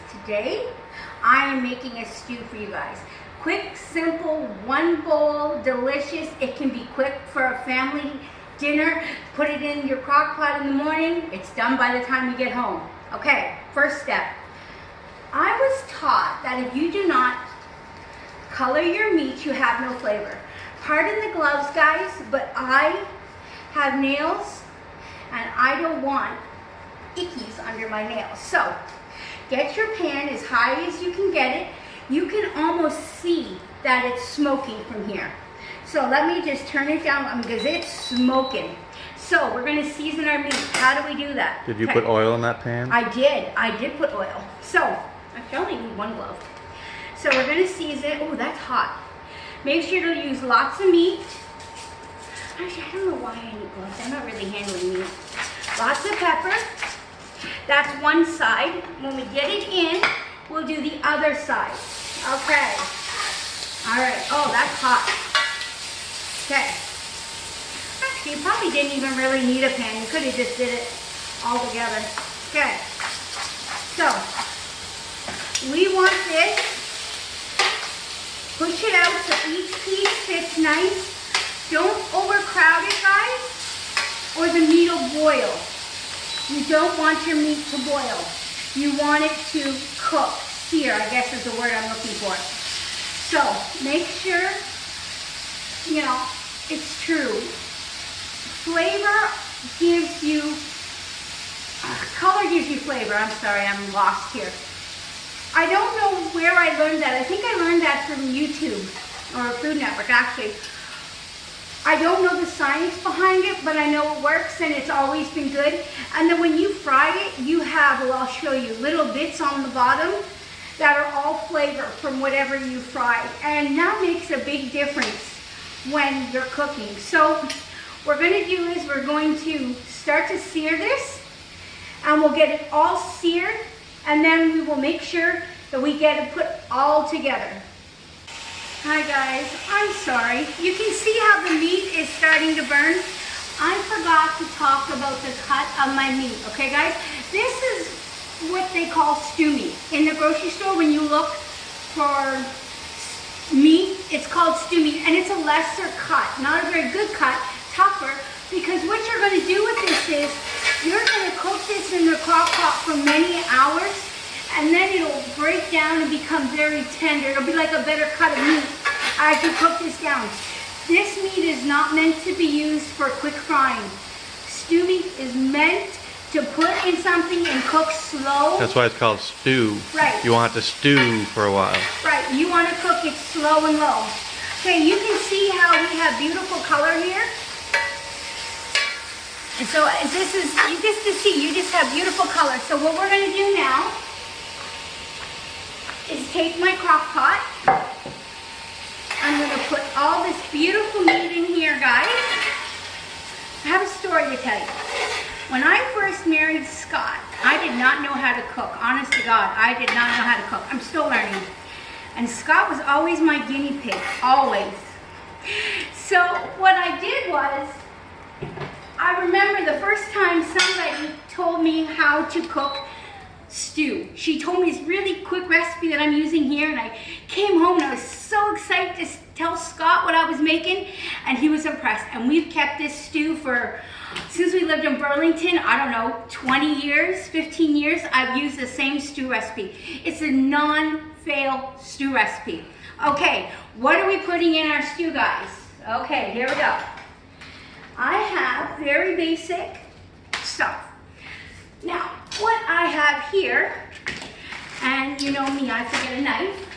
Today, I am making a stew for you guys. Quick, simple, one bowl, delicious. It can be quick for a family dinner. Put it in your crock pot in the morning. It's done by the time you get home. Okay, first step. I was taught that if you do not color your meat, you have no flavor. Pardon the gloves, guys, but I have nails and I don't want ickies under my nails. So, get your pan as high as you can get it. You can almost see that it's smoking from here. So let me just turn it down because it's smoking. So we're gonna season our meat. How do we do that? Did you put oil in that pan? I did put oil. So, I only need one glove. So we're gonna season, oh, that's hot. Make sure to use lots of meat. Actually, I don't know why I need gloves. I'm not really handling meat. Lots of pepper. That's one side. When we get it in, we'll do the other side. Okay. All right. Oh, that's hot. Okay. Actually, you probably didn't even really need a pan. You could have just did it all together. Okay. So, we want this. Push it out so each piece fits nice. Don't overcrowd it, guys, or the meat will boil. You don't want your meat to boil. You want it to cook. Sear, I guess is the word I'm looking for. So, make sure, you know, it's true. Flavor gives you, color gives you flavor. I'm sorry, I'm lost here. I don't know where I learned that. I think I learned that from YouTube or Food Network, actually. I don't know the science behind it, but I know it works and it's always been good. And then when you fry it, you have, well, I'll show you, little bits on the bottom that are all flavor from whatever you fry. And that makes a big difference when you're cooking. So what we're gonna do is we're going to start to sear this and we'll get it all seared and then we will make sure that we get it put all together. Hi guys, I'm sorry. You can see how the meat is starting to burn. I forgot to talk about the cut of my meat, okay guys? This is what they call stew meat. In the grocery store, when you look for meat, it's called stew meat, and it's a lesser cut, not a very good cut, tougher, because what you're gonna do with this is, you're gonna cook this in the crock pot for many hours, and then it'll break down and become very tender. It'll be like a better cut of meat as you cook this down. This meat is not meant to be used for quick frying. Stew meat is meant to put in something and cook slow. That's why it's called stew. Right. You want it to stew for a while. Right, you want to cook it slow and low. Okay, you can see how we have beautiful color here. And so this is, you just to see, you just have beautiful color. So what we're going to do now is take my crock pot. I'm going to put all this beautiful meat in here, guys. I have a story to tell you. When I first married Scott, I did not know how to cook. Honest to God, I did not know how to cook. I'm still learning. And Scott was always my guinea pig, always. So what I did was, I remember the first time somebody told me how to cook stew. She told me this really quick recipe that I'm using here, and I came home and I was so excited to tell Scott what I was making, and he was impressed. And we've kept this stew for, since we lived in Burlington, I don't know, 20 years, 15 years, I've used the same stew recipe. It's a non-fail stew recipe. Okay, what are we putting in our stew, guys? Okay, here we go. I have very basic stuff. Now, what I have here, and you know me, I forget a knife.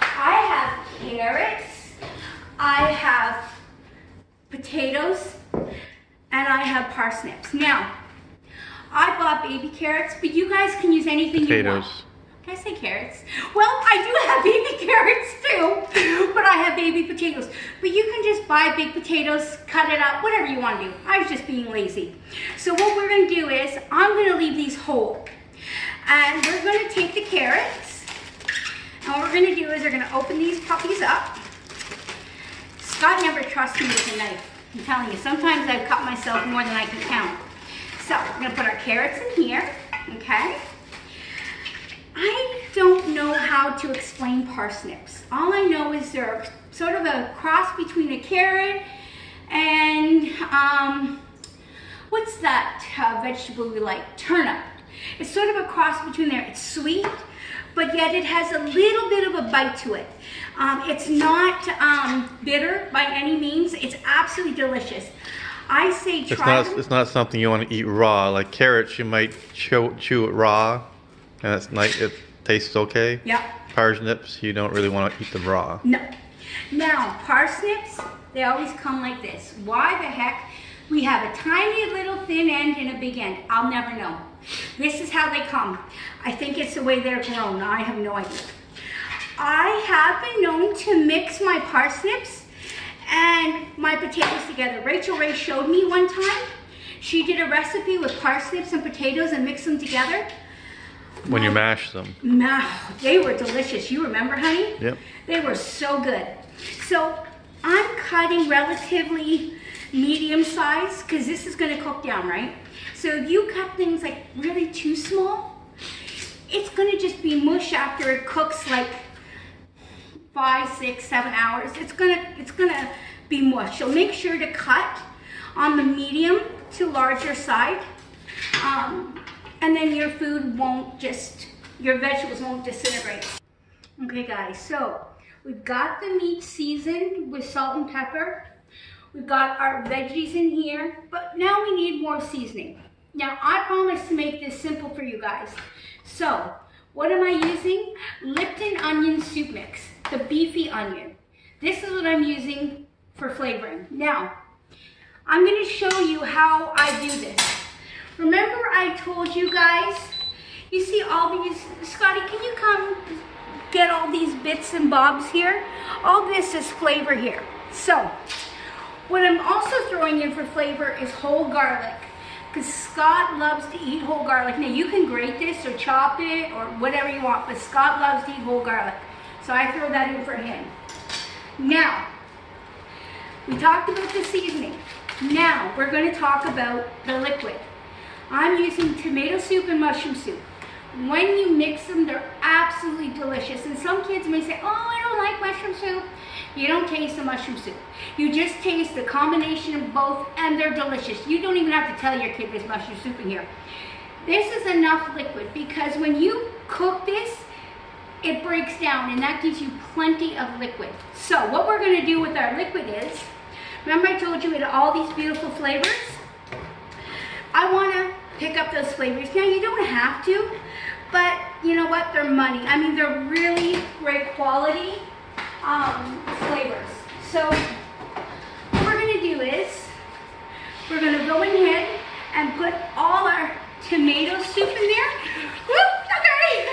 I have carrots, I have potatoes, and I have parsnips. Now, I bought baby carrots, but you guys can use anything you want. Potatoes. Did I say carrots? Well, I do have baby carrots too, but I have baby potatoes. But you can just buy big potatoes, cut it up, whatever you want to do. I was just being lazy. So what we're going to do is, I'm going to leave these whole. And we're going to take the carrots, and what we're going to do is we're going to open these puppies up. Scott never trusts me with a knife. I'm telling you, sometimes I've cut myself more than I can count. So we're going to put our carrots in here, okay? I don't to explain parsnips. All I know is they're sort of a cross between a carrot and, what's that vegetable we like? Turnip. It's sort of a cross between there. It's sweet, but yet it has a little bit of a bite to it. It's not bitter by any means. It's absolutely delicious. I say try them. It's not something you want to eat raw. Like carrots, you might chew it raw, and it's nice. It tastes okay. Yep. Parsnips, you don't really want to eat them raw. No. Now, parsnips, they always come like this. Why the heck? We have a tiny little thin end and a big end. I'll never know. This is how they come. I think it's the way they're grown. I have no idea. I have been known to mix my parsnips and my potatoes together. Rachel Ray showed me one time. She did a recipe with parsnips and potatoes and mixed them together. When you mash them. They were delicious. You remember, honey? Yep. They were so good. So I'm cutting relatively medium size because this is going to cook down, right? So if you cut things like really too small, it's going to just be mush after it cooks like 5, 6, 7 hours. It's gonna be mush. So make sure to cut on the medium to larger side, and then your vegetables won't disintegrate. Okay guys, so we've got the meat seasoned with salt and pepper. We've got our veggies in here, but now we need more seasoning. Now I promised to make this simple for you guys. So what am I using? Lipton onion soup mix. The beefy onion. This is what I'm using for flavoring. Now, I'm going to show you how I do this. Remember I told you guys, you see all these, Scotty, can you come get all these bits and bobs here? All this is flavor here. So, what I'm also throwing in for flavor is whole garlic. Because Scott loves to eat whole garlic. Now, you can grate this or chop it or whatever you want, but Scott loves to eat whole garlic. So I throw that in for him. Now, we talked about the seasoning. Now, we're going to talk about the liquid. I'm using tomato soup and mushroom soup. When you mix them, they're absolutely delicious. And some kids may say, oh, I don't like mushroom soup. You don't taste the mushroom soup. You just taste the combination of both, and they're delicious. You don't even have to tell your kid there's mushroom soup in here. This is enough liquid because when you cook this, it breaks down, and that gives you plenty of liquid. So what we're going to do with our liquid is, remember I told you it had all these beautiful flavors? I want to pick up those flavors. Now you don't have to, but you know what? They're money. I mean, they're really great quality flavors. So what we're going to do is, we're going to go ahead and put all our tomato soup in there. Whoop, okay.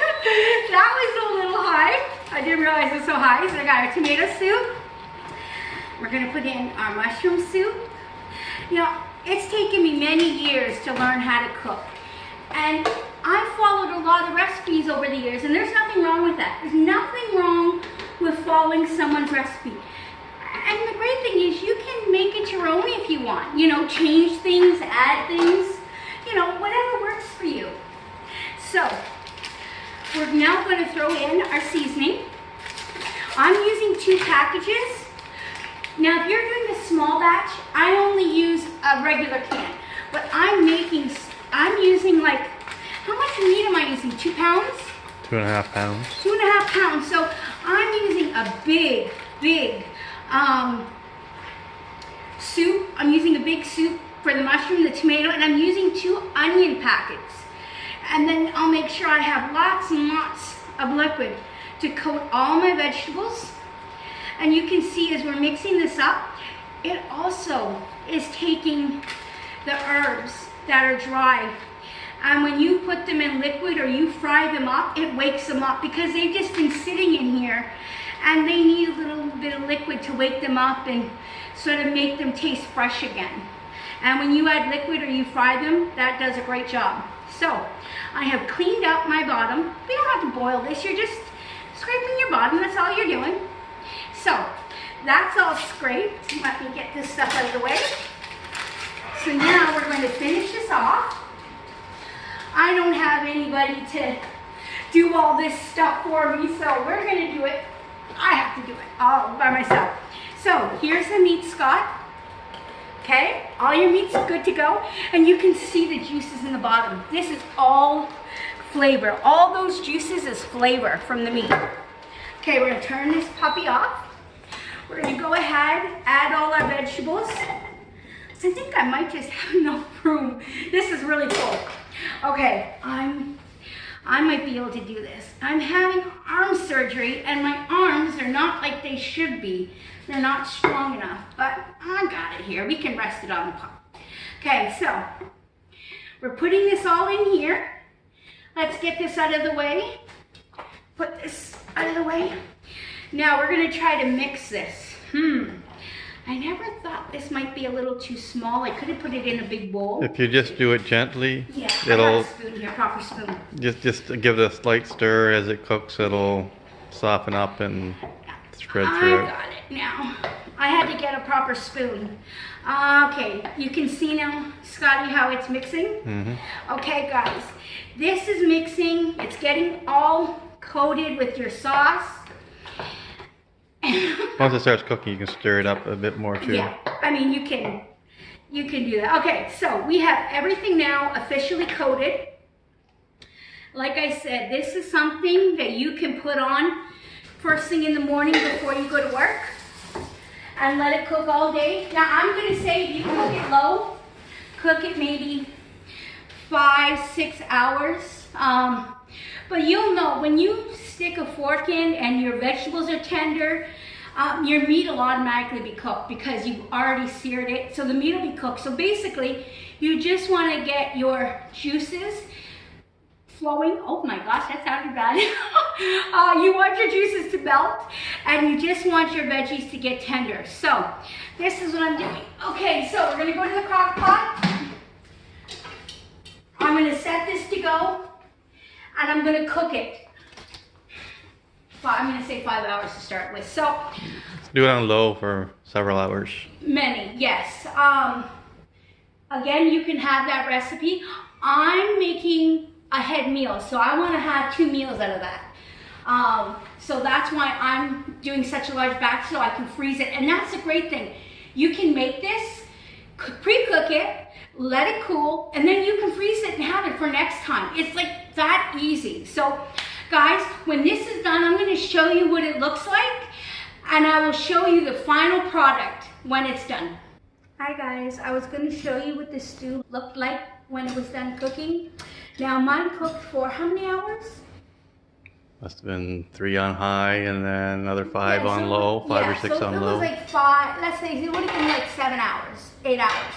That was a little high. I didn't realize it was so high. So I got our tomato soup. We're going to put in our mushroom soup. You know, it's taken me many years to learn how to cook. And I've followed a lot of recipes over the years, and there's nothing wrong with that. There's nothing wrong with following someone's recipe. And the great thing is you can make it your own if you want. You know, change things, add things, you know, whatever works for you. So, we're now going to throw in our seasoning. I'm using 2 packages. Now, if you're doing a small batch, I only use a regular can. But I'm using like, how much meat am I using? 2 pounds? 2.5 pounds. 2.5 pounds. So I'm using a big soup. I'm using a big soup for the mushroom, the tomato, and I'm using 2 onion packets. And then I'll make sure I have lots and lots of liquid to coat all my vegetables. And you can see as we're mixing this up, it also is taking the herbs that are dry. And when you put them in liquid or you fry them up, it wakes them up because they've just been sitting in here and they need a little bit of liquid to wake them up and sort of make them taste fresh again. And when you add liquid or you fry them, that does a great job. So I have cleaned up my bottom. We don't have to boil this, you're just scraping your bottom, that's all you're doing. So that's all scraped. Let me get this stuff out of the way. So now we're going to finish this off. I don't have anybody do all this stuff for me, so we're gonna do it. I have to do it all by myself. So here's the meat, Scott. Okay, all your meat's good to go, and you can see the juices in the bottom. This is all flavor. All those juices is flavor from the meat. Okay, we're gonna turn this puppy off. We're gonna go ahead, add all our vegetables. I think I might just have enough room. This is really cool. Okay, I might be able to do this. I'm having arm surgery and my arms are not like they should be. They're not strong enough, but I got it here. We can rest it on the pot. Okay, so we're putting this all in here. Let's get this out of the way. Put this out of the way. Now we're gonna try to mix this. I never thought this might be a little too small. I could have put it in a big bowl. If you just do it gently, Yeah, it'll I got a spoon here, proper spoon. just give it a slight stir as it cooks. It'll soften up and spread through I it. got it now. I had to get a proper spoon. Okay, you can see now, Scotty, how it's mixing. Okay, guys, this is mixing. It's getting all coated with your sauce. Once it starts cooking, you can stir it up a bit more too. Yeah, I mean, you can do that. Okay, so we have everything now officially coated. Like I said, this is something that you can put on first thing in the morning before you go to work and let it cook all day. Now, I'm gonna say if you cook it low, cook it maybe 5-6 hours. But you'll know when you stick a fork in and your vegetables are tender, your meat will automatically be cooked because you've already seared it. So the meat will be cooked. So basically, you just want to get your juices flowing. Oh my gosh, that sounded bad. You want your juices to melt and you just want your veggies to get tender. So this is what I'm doing. Okay, so we're going to go to the crock pot. I'm going to set this to go. And I'm going to cook it. Well, I'm going to say 5 hours to start with. So, Do it on low for several hours. many, yes. Again, you can have that recipe. I'm making a head meal, so I want to have 2 meals out of that. So that's why I'm doing such a large batch so I can freeze it. And that's a great thing. You can make this, pre-cook it, let it cool, and then you can freeze it and have it for next time. It's like that easy. So guys, when this is done, I'm going to show you what it looks like, and I will show you the final product when it's done. Hi guys, I was going to show you what the stew looked like when it was done cooking. Now mine cooked for how many hours? Must have been 3 on high and then another 5 Yeah, on so- low, 5 or 6 so on it low. was like 5, let's say it would have been like 7 hours, 8 hours.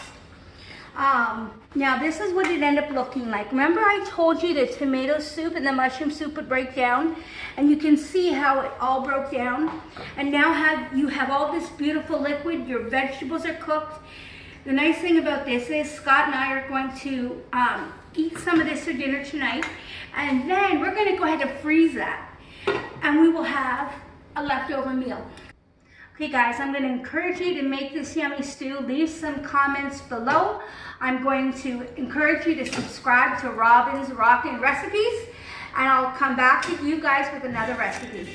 Now this is what it ended up looking like. Remember I told you the tomato soup and the mushroom soup would break down? And you can see how it all broke down. And now you have all this beautiful liquid, your vegetables are cooked. The nice thing about this is Scott and I are going to eat some of this for dinner tonight. And then we're going to go ahead and freeze that. And we will have a leftover meal. Okay guys, I'm going to encourage you to make this yummy stew. Leave some comments below. I'm going to encourage you to subscribe to Robin's Rockin' Recipes, and I'll come back with you guys with another recipe.